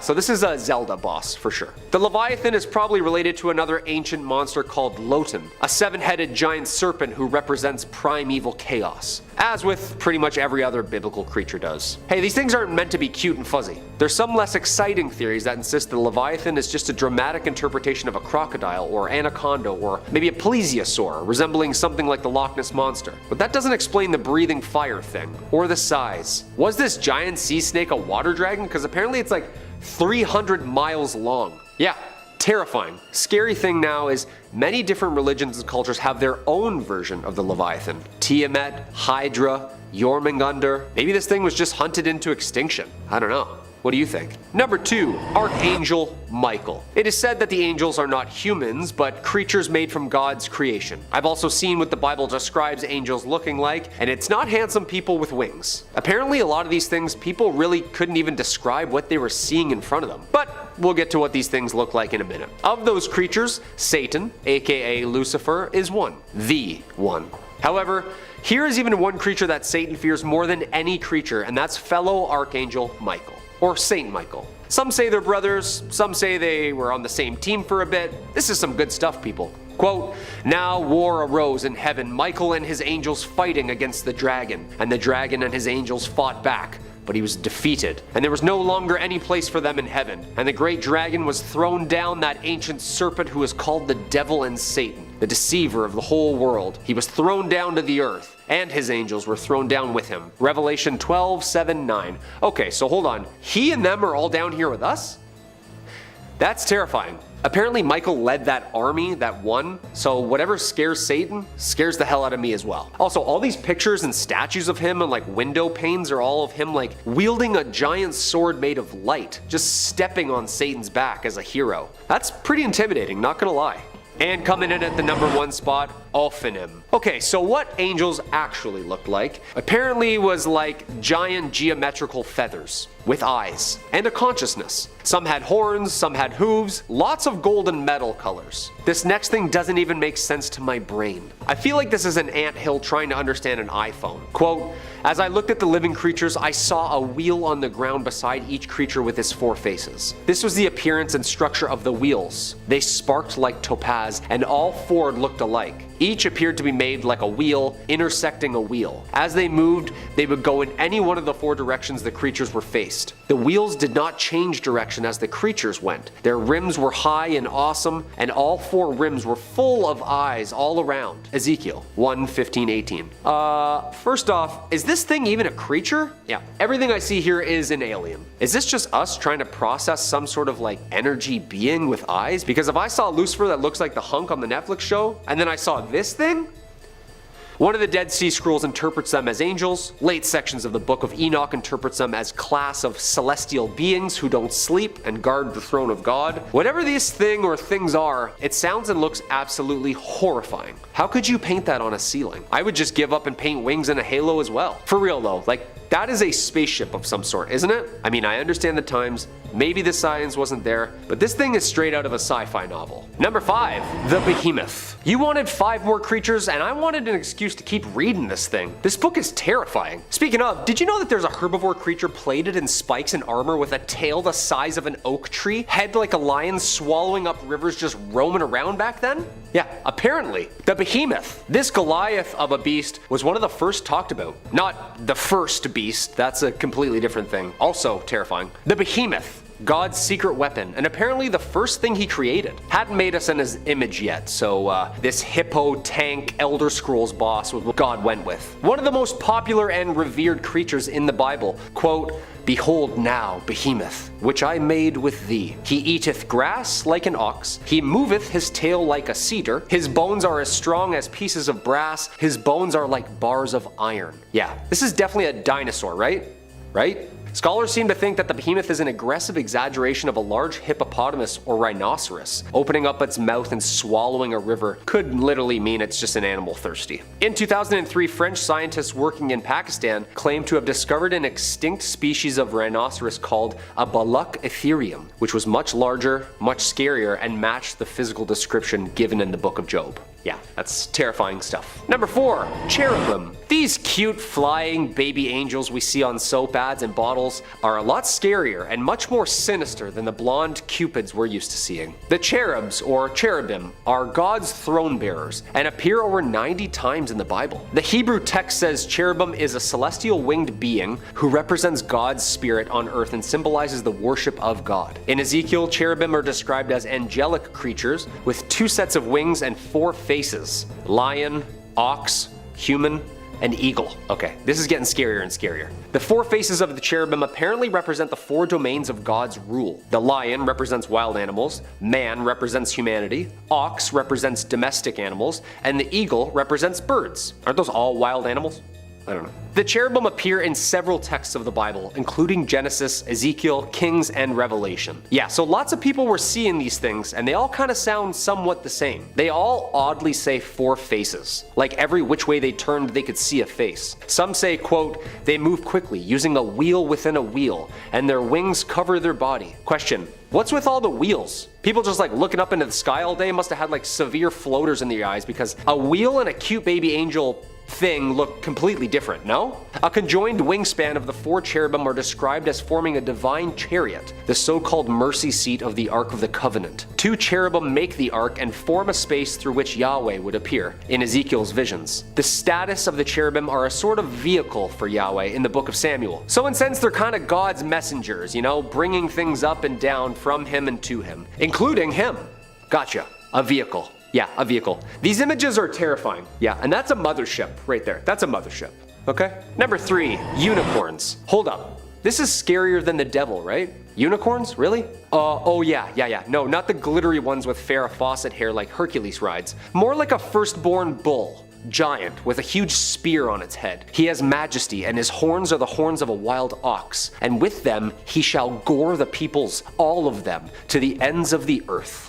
So this is a Zelda boss for sure. The Leviathan is probably related to another ancient monster called Loten, a 7-headed giant serpent who represents primeval chaos, as with pretty much every other biblical creature does. Hey, these things aren't meant to be cute and fuzzy. There's some less exciting theories that insist the Leviathan is just a dramatic interpretation of a crocodile or anaconda or maybe a plesiosaur, resembling something like the Loch Ness Monster. But that doesn't explain the breathing fire thing, or the size. Was this giant sea snake a water dragon? Because apparently it's like 300 miles long. Yeah, terrifying. Scary thing now is many different religions and cultures have their own version of the Leviathan. Tiamat, Hydra, Jormungandr. Maybe this thing was just hunted into extinction. I don't know. What do you think? Number 2, Archangel Michael. It is said that the angels are not humans, but creatures made from God's creation. I've also seen what the Bible describes angels looking like, and it's not handsome people with wings. Apparently, a lot of these things, people really couldn't even describe what they were seeing in front of them. But we'll get to what these things look like in a minute. Of those creatures, Satan, aka Lucifer, is one. The one. However, here is even one creature that Satan fears more than any creature, and that's fellow Archangel Michael. Or Saint Michael. Some say they're brothers, some say they were on the same team for a bit. This is some good stuff, people. Quote, "Now war arose in heaven, Michael and his angels fighting against the dragon, and the dragon and his angels fought back. But he was defeated, and there was no longer any place for them in heaven. And the great dragon was thrown down, that ancient serpent who is called the devil and Satan, the deceiver of the whole world. He was thrown down to the earth, and his angels were thrown down with him." Revelation 12:7-9. Okay, so hold on. He and them are all down here with us? That's terrifying. Apparently Michael led that army that won, so whatever scares Satan scares the hell out of me as well. Also, all these pictures and statues of him and like window panes are all of him like wielding a giant sword made of light, just stepping on Satan's back as a hero. That's pretty intimidating, not gonna lie. And coming in at the number 1 spot, Ophanim. Okay, so what angels actually looked like apparently was like giant geometrical feathers with eyes and a consciousness. Some had horns, some had hooves, lots of golden metal colors. This next thing doesn't even make sense to my brain. I feel like this is an anthill trying to understand an iPhone. Quote, "As I looked at the living creatures, I saw a wheel on the ground beside each creature with its 4 faces. This was the appearance and structure of the wheels. They sparked like topaz, and all 4 looked alike. Each appeared to be made like a wheel, intersecting a wheel. As they moved, they would go in any one of the 4 directions the creatures were faced. The wheels did not change direction as the creatures went. Their rims were high and awesome, and all 4 rims were full of eyes all around." Ezekiel 1:15-18. First off, is this thing even a creature? Yeah, everything I see here is an alien. Is this just us trying to process some sort of like energy being with eyes? Because if I saw Lucifer that looks like the hunk on the Netflix show, and then I saw this thing? One of the Dead Sea Scrolls interprets them as angels. Late sections of the Book of Enoch interprets them as class of celestial beings who don't sleep and guard the throne of God. Whatever this thing or things are, it sounds and looks absolutely horrifying. How could you paint that on a ceiling? I would just give up and paint wings and a halo as well. For real though, like that is a spaceship of some sort, isn't it? I mean, I understand the times, maybe the science wasn't there, but this thing is straight out of a sci-fi novel. Number 5, the Behemoth. You wanted 5 more creatures, and I wanted an excuse to keep reading this thing. This book is terrifying. Speaking of, did you know that there's a herbivore creature plated in spikes and armor with a tail the size of an oak tree, head like a lion swallowing up rivers, just roaming around back then? Yeah, apparently. The Behemoth. This Goliath of a beast was one of the first talked about. Not the first beast, that's a completely different thing. Also terrifying. The Behemoth. God's secret weapon, and apparently the first thing he created. Hadn't made us in his image yet, so this hippo tank Elder Scrolls boss was what God went with. One of the most popular and revered creatures in the Bible. Quote, "Behold now Behemoth, which I made with thee. He eateth grass like an ox, he moveth his tail like a cedar, his bones are as strong as pieces of brass, his bones are like bars of iron." Yeah, this is definitely a dinosaur, right? Scholars seem to think that the behemoth is an aggressive exaggeration of a large hippopotamus or rhinoceros. Opening up its mouth and swallowing a river could literally mean it's just an animal thirsty. In 2003, French scientists working in Pakistan claimed to have discovered an extinct species of rhinoceros called a Balak Ethereum, which was much larger, much scarier, and matched the physical description given in the Book of Job. Yeah, that's terrifying stuff. Number 4, Cherubim. These cute flying baby angels we see on soap ads and bottles are a lot scarier and much more sinister than the blonde cupids we're used to seeing. The cherubs, or cherubim, are God's throne bearers and appear over 90 times in the Bible. The Hebrew text says cherubim is a celestial winged being who represents God's spirit on earth and symbolizes the worship of God. In Ezekiel, cherubim are described as angelic creatures with 2 sets of wings and 4 faces: lion, ox, human, and eagle. Okay, this is getting scarier and scarier. The 4 faces of the cherubim apparently represent the 4 domains of God's rule. The lion represents wild animals, man represents humanity, ox represents domestic animals, and the eagle represents birds. Aren't those all wild animals? I don't know. The cherubim appear in several texts of the Bible, including Genesis, Ezekiel, Kings, and Revelation. Yeah, so lots of people were seeing these things, and they all kind of sound somewhat the same. They all oddly say 4 faces. Like every which way they turned, they could see a face. Some say, quote, "They move quickly, using a wheel within a wheel, and their wings cover their body." Question: what's with all the wheels? People just like looking up into the sky all day must have had like severe floaters in their eyes, because a wheel and a cute baby angel thing look completely different, no? A conjoined wingspan of the 4 cherubim are described as forming a divine chariot, the so-called mercy seat of the Ark of the Covenant. 2 cherubim make the Ark and form a space through which Yahweh would appear in Ezekiel's visions. The status of the cherubim are a sort of vehicle for Yahweh in the book of Samuel. So in a sense, they're kind of God's messengers, you know, bringing things up and down from him and to him, including him. Gotcha. A vehicle. Yeah, a vehicle. These images are terrifying. Yeah, and that's a mothership right there. That's a mothership. Okay? Number 3, unicorns. Hold up. This is scarier than the devil, right? Unicorns? Really? Oh yeah. No, not the glittery ones with Farrah Fawcett hair like Hercules rides. More like a firstborn bull. Giant, with a huge spear on its head. He has majesty, and his horns are the horns of a wild ox, and with them he shall gore the peoples, all of them, to the ends of the earth.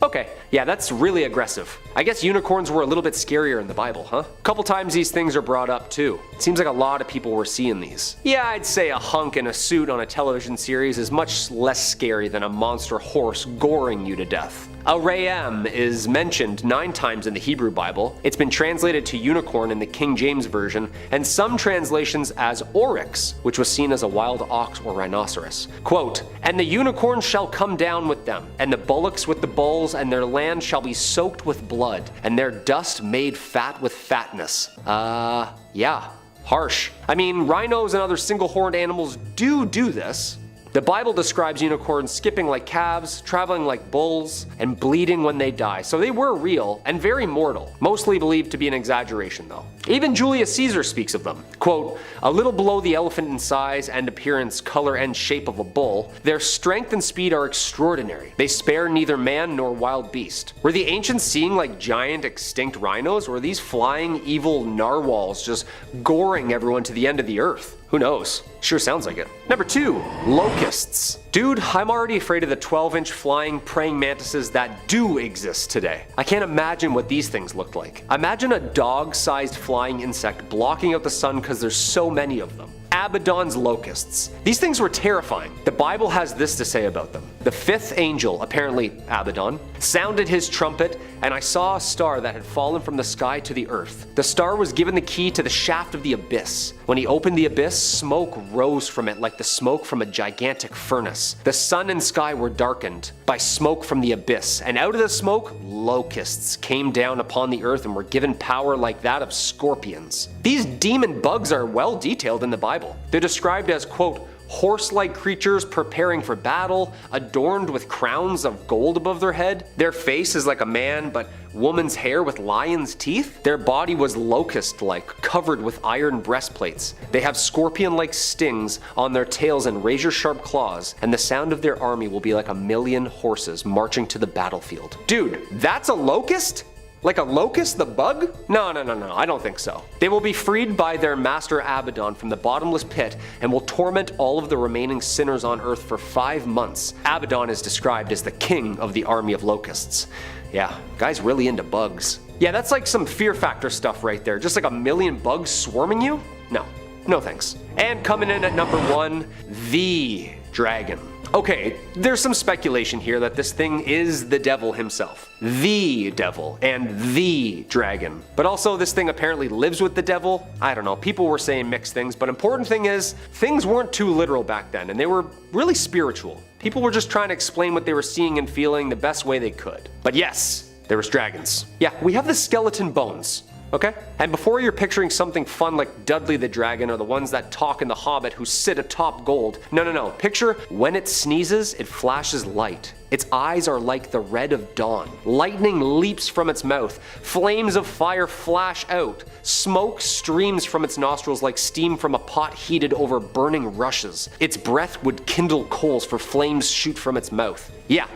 Okay, yeah, that's really aggressive. I guess unicorns were a little bit scarier in the Bible, huh? A couple times these things are brought up too. It seems like a lot of people were seeing these. Yeah, I'd say a hunk in a suit on a television series is much less scary than a monster horse goring you to death. A ram is mentioned 9 times in the Hebrew Bible. It's been translated to unicorn in the King James Version, and some translations as oryx, which was seen as a wild ox or rhinoceros. Quote, "And the unicorn shall come down with them, and the bullocks with the bulls, and their land shall be soaked with blood, and their dust made fat with fatness." Yeah, harsh. I mean, rhinos and other single-horned animals do this. The Bible describes unicorns skipping like calves, traveling like bulls, and bleeding when they die, so they were real and very mortal, mostly believed to be an exaggeration though. Even Julius Caesar speaks of them. Quote, "A little below the elephant in size and appearance, color, and shape of a bull, their strength and speed are extraordinary. They spare neither man nor wild beast." Were the ancients seeing like giant extinct rhinos, or were these flying evil narwhals just goring everyone to the end of the earth? Who knows? Sure sounds like it. Number 2, locusts. Dude, I'm already afraid of the 12-inch flying praying mantises that do exist today. I can't imagine what these things looked like. Imagine a dog-sized flying insect blocking out the sun because there's so many of them. Abaddon's locusts. These things were terrifying. The Bible has this to say about them. The 5th angel, apparently Abaddon, sounded his trumpet, and I saw a star that had fallen from the sky to the earth. The star was given the key to the shaft of the abyss. When he opened the abyss, smoke rose from it like the smoke from a gigantic furnace. The sun and sky were darkened by smoke from the abyss, and out of the smoke, locusts came down upon the earth and were given power like that of scorpions. These demon bugs are well detailed in the Bible. They're described as, quote, horse-like creatures preparing for battle, adorned with crowns of gold above their head. Their face is like a man, but woman's hair with lion's teeth. Their body was locust-like, covered with iron breastplates. They have scorpion-like stings on their tails and razor-sharp claws, and the sound of their army will be like a million horses marching to the battlefield. Dude, that's a locust? Like a locust, the bug? No, I don't think so. They will be freed by their master Abaddon from the bottomless pit and will torment all of the remaining sinners on Earth for 5 months. Abaddon is described as the king of the army of locusts. Yeah, guy's really into bugs. Yeah, that's like some Fear Factor stuff right there. Just like a million bugs swarming you? No thanks. And coming in at number 1, the dragon. Okay, there's some speculation here that this thing is the devil himself. The devil and the dragon. But also this thing apparently lives with the devil. I don't know, people were saying mixed things, but important thing is, things weren't too literal back then, and they were really spiritual. People were just trying to explain what they were seeing and feeling the best way they could. But yes, there was dragons. Yeah, we have the skeleton bones. Okay? And before you're picturing something fun like Dudley the Dragon or the ones that talk in The Hobbit who sit atop gold. No. Picture when it sneezes, it flashes light. Its eyes are like the red of dawn. Lightning leaps from its mouth. Flames of fire flash out. Smoke streams from its nostrils like steam from a pot heated over burning rushes. Its breath would kindle coals, for flames shoot from its mouth. Yeah,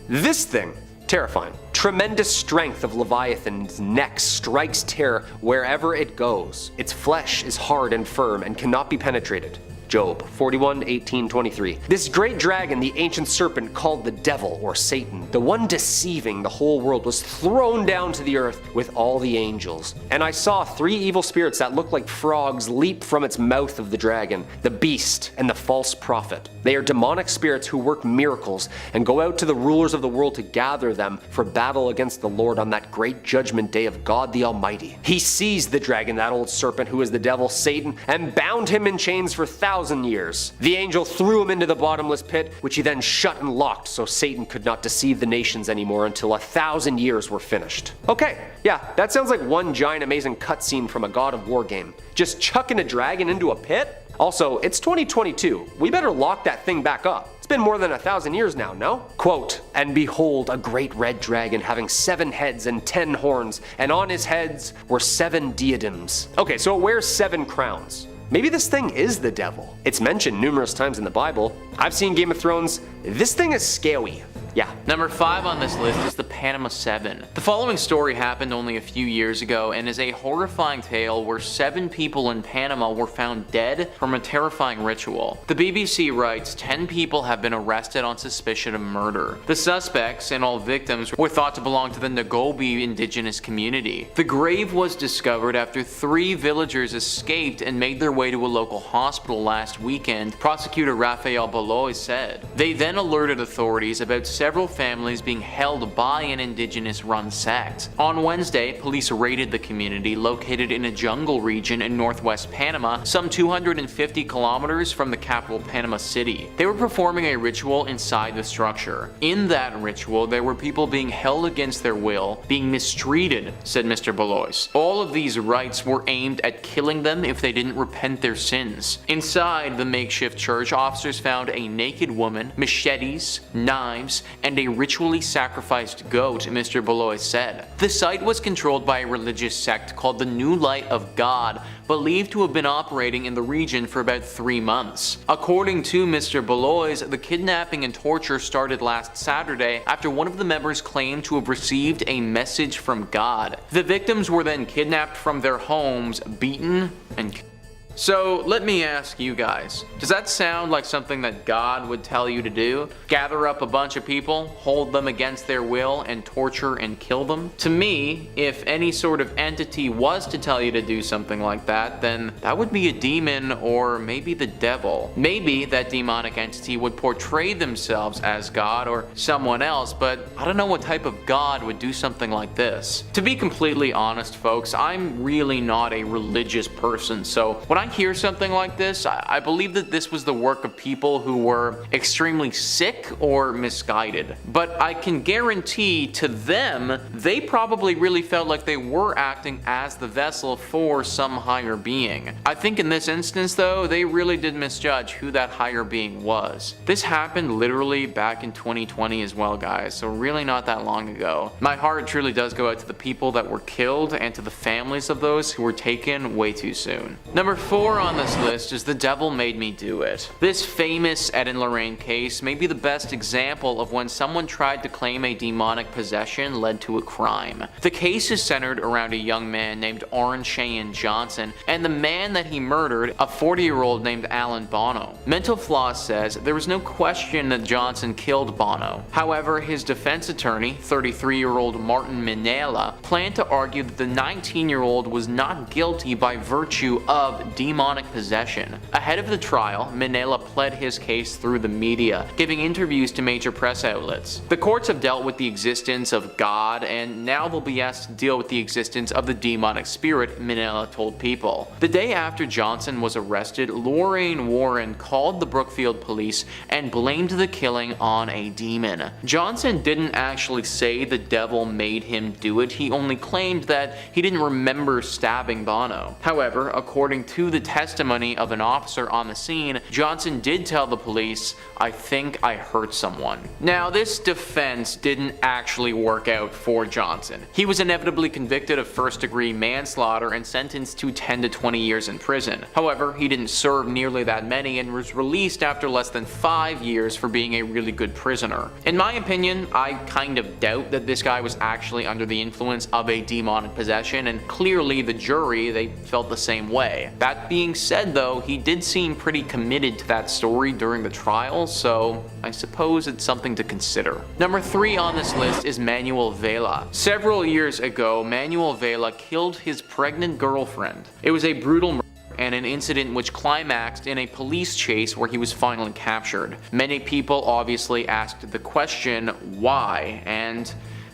this thing. Terrifying. Tremendous strength of Leviathan's neck strikes terror wherever it goes. Its flesh is hard and firm and cannot be penetrated. Job 41:18-23. This great dragon, the ancient serpent called the devil or Satan, the one deceiving the whole world, was thrown down to the earth with all the angels. And I saw 3 evil spirits that looked like frogs leap from its mouth of the dragon, the beast and the false prophet. They are demonic spirits who work miracles and go out to the rulers of the world to gather them for battle against the Lord on that great judgment day of God the Almighty. He seized the dragon, that old serpent who is the devil, Satan, and bound him in chains for thousands years. The angel threw him into the bottomless pit, which he then shut and locked so Satan could not deceive the nations anymore until 1,000 years were finished. Okay, yeah, that sounds like one giant amazing cutscene from a God of War game. Just chucking a dragon into a pit? Also, it's 2022. We better lock that thing back up. It's been more than 1,000 years now, no? Quote, and behold, a great red dragon having 7 heads and 10 horns, and on his heads were 7 diadems. Okay, so it wears 7 crowns. Maybe this thing is the devil. It's mentioned numerous times in the Bible. I've seen Game of Thrones. This thing is scary. Yeah. Number 5 on this list is the Panama 7. The following story happened only a few years ago and is a horrifying tale where 7 people in Panama were found dead from a terrifying ritual. The BBC writes 10 people have been arrested on suspicion of murder. The suspects and all victims were thought to belong to the Nagobi indigenous community. The grave was discovered after 3 villagers escaped and made their way to a local hospital last weekend, prosecutor Rafael Baloy said. They then alerted authorities about several families being held by an indigenous-run sect. On Wednesday, police raided the community located in a jungle region in northwest Panama, some 250 kilometers from the capital Panama City. They were performing a ritual inside the structure. In that ritual, there were people being held against their will, being mistreated, said Mr. Balois. All of these rites were aimed at killing them if they didn't repent their sins. Inside the makeshift church, officers found a naked woman, machetes, knives, and a ritually sacrificed goat, Mr. Balois said. The site was controlled by a religious sect called the New Light of God, believed to have been operating in the region for about 3 months. According to Mr. Balois, the kidnapping and torture started last Saturday after one of the members claimed to have received a message from God. The victims were then kidnapped from their homes, beaten, and killed. So let me ask you guys, does that sound like something that God would tell you to do? Gather up a bunch of people, hold them against their will, and torture and kill them? To me, if any sort of entity was to tell you to do something like that, then that would be a demon or maybe the devil. Maybe that demonic entity would portray themselves as God or someone else, but I don't know what type of God would do something like this. To be completely honest, folks, I'm really not a religious person, so when I I hear something like this, I believe that this was the work of people who were extremely sick or misguided. But I can guarantee to them, they probably really felt like they were acting as the vessel for some higher being. I think in this instance though, they really did misjudge who that higher being was. This happened literally back in 2020 as well, guys, so really not that long ago. My heart truly does go out to the people that were killed and to the families of those who were taken way too soon. Number 4 on this list is The Devil Made Me Do It. This famous Ed and Lorraine case may be the best example of when someone tried to claim a demonic possession led to a crime. The case is centered around a young man named Orrin Cheyenne Johnson and the man that he murdered, a 40-year-old named Alan Bono. Mental Floss says there was no question that Johnson killed Bono. However, his defense attorney, 33-year-old Martin Minella, planned to argue that the 19-year-old was not guilty by virtue of demonic possession. Ahead of the trial, Minella pled his case through the media, giving interviews to major press outlets. The courts have dealt with the existence of God, and now they'll be asked to deal with the existence of the demonic spirit, Minella told People. The day after Johnson was arrested, Lorraine Warren called the Brookfield police and blamed the killing on a demon. Johnson didn't actually say the devil made him do it, he only claimed that he didn't remember stabbing Bono. However, according to the testimony of an officer on the scene, Johnson did tell the police, "I think I hurt someone." Now, this defense didn't actually work out for Johnson. He was inevitably convicted of first-degree manslaughter and sentenced to 10 to 20 years in prison. However, he didn't serve nearly that many and was released after less than 5 years for being a really good prisoner. In my opinion, I kind of doubt that this guy was actually under the influence of a demonic possession, and clearly the jury, they felt the same way. That being said though, he did seem pretty committed to that story during the trial, so I suppose it's something to consider. Number 3 on this list is Manuel Vela. Several years ago, Manuel Vela killed his pregnant girlfriend. It was a brutal murder and an incident which climaxed in a police chase where he was finally captured. Many people obviously asked the question, why? And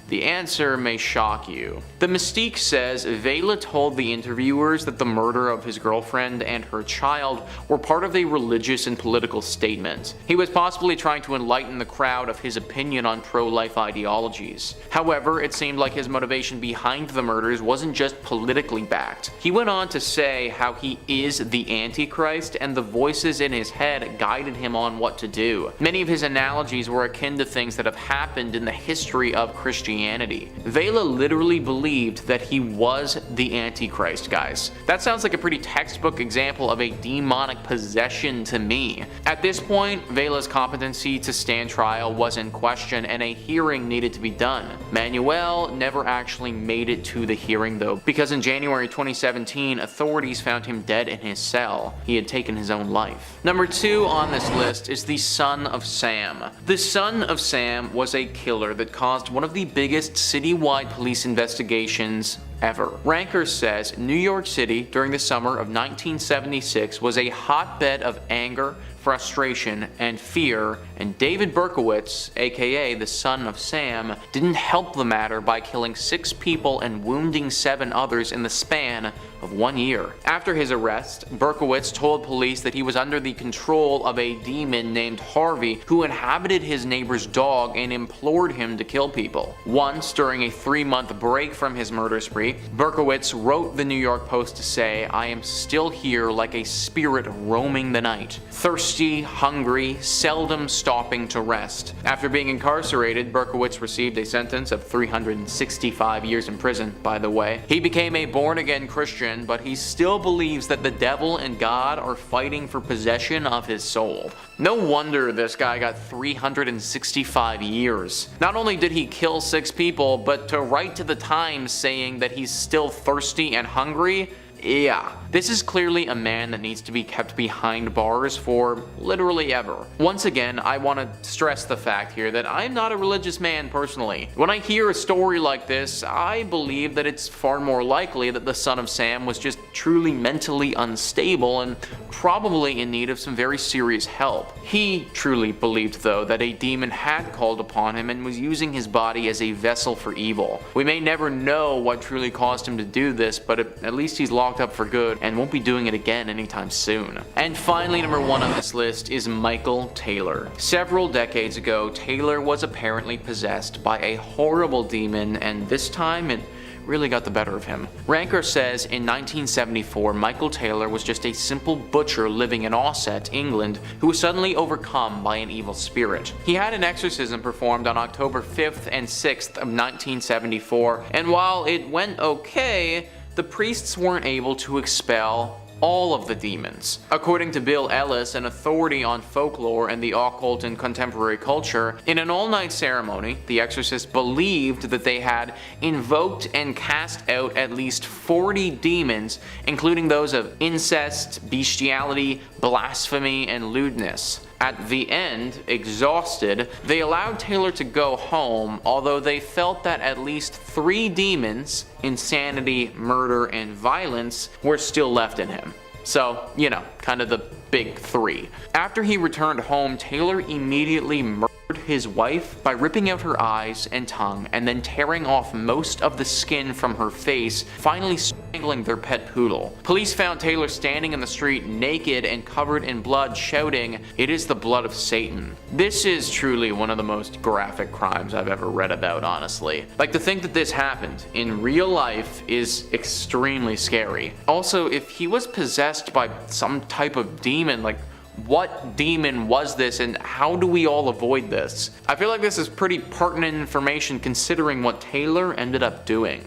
the answer may shock you. The Mystique says Vela told the interviewers that the murder of his girlfriend and her child were part of a religious and political statement. He was possibly trying to enlighten the crowd of his opinion on pro-life ideologies. However, it seemed like his motivation behind the murders wasn't just politically backed. He went on to say how he is the Antichrist and the voices in his head guided him on what to do. Many of his analogies were akin to things that have happened in the history of Christianity. Vela literally believed that he was the Antichrist, guys. That sounds like a pretty textbook example of a demonic possession to me. At this point, Vela's competency to stand trial was in question and a hearing needed to be done. Manuel never actually made it to the hearing though, because in January 2017, authorities found him dead in his cell. He had taken his own life. Number 2 on this list is the Son of Sam. The Son of Sam was a killer that caused one of the biggest citywide police investigations ever. Ranker says New York City during the summer of 1976 was a hotbed of anger, frustration, and fear, and David Berkowitz, aka the Son of Sam, didn't help the matter by killing 6 people and wounding 7 others in the span of 1 year. After his arrest, Berkowitz told police that he was under the control of a demon named Harvey who inhabited his neighbor's dog and implored him to kill people. Once, during a 3-month break from his murder spree, Berkowitz wrote the New York Post to say, "I am still here like a spirit roaming the night, thirsty, hungry, seldom stopping to rest." After being incarcerated, Berkowitz received a sentence of 365 years in prison, by the way. He became a born-again Christian, but he still believes that the devil and God are fighting for possession of his soul. No wonder this guy got 365 years. Not only did he kill 6 people, but to write to the Times saying that he's still thirsty and hungry, yeah, this is clearly a man that needs to be kept behind bars for literally ever. Once again, I want to stress the fact here that I'm not a religious man personally. When I hear a story like this, I believe that it's far more likely that the Son of Sam was just truly mentally unstable and probably in need of some very serious help. He truly believed though that a demon had called upon him and was using his body as a vessel for evil. We may never know what truly caused him to do this, but at least he's locked locked up for good and won't be doing it again anytime soon. And finally, number 1 on this list is Michael Taylor. Several decades ago, Taylor was apparently possessed by a horrible demon, and this time it really got the better of him. Ranker says in 1974, Michael Taylor was just a simple butcher living in Ossett, England, who was suddenly overcome by an evil spirit. He had an exorcism performed on October 5th and 6th of 1974, and while it went okay, the priests weren't able to expel all of the demons. According to Bill Ellis, an authority on folklore and the occult in contemporary culture, in an all-night ceremony, the exorcist believed that they had invoked and cast out at least 40 demons, including those of incest, bestiality, blasphemy, and lewdness. At the end, exhausted, they allowed Taylor to go home, although they felt that at least 3 demons, insanity, murder, and violence, were still left in him. So, you know, kind of the big 3. After he returned home, Taylor immediately murdered his wife by ripping out her eyes and tongue and then tearing off most of the skin from her face, finally strangling their pet poodle. Police found Taylor standing in the street naked and covered in blood, shouting, "It is the blood of Satan." This is truly one of the most graphic crimes I've ever read about, honestly. Like, to think that this happened in real life is extremely scary. Also, if he was possessed by some type of demon, like, what demon was this and how do we all avoid this? I feel like this is pretty pertinent information considering what Taylor ended up doing.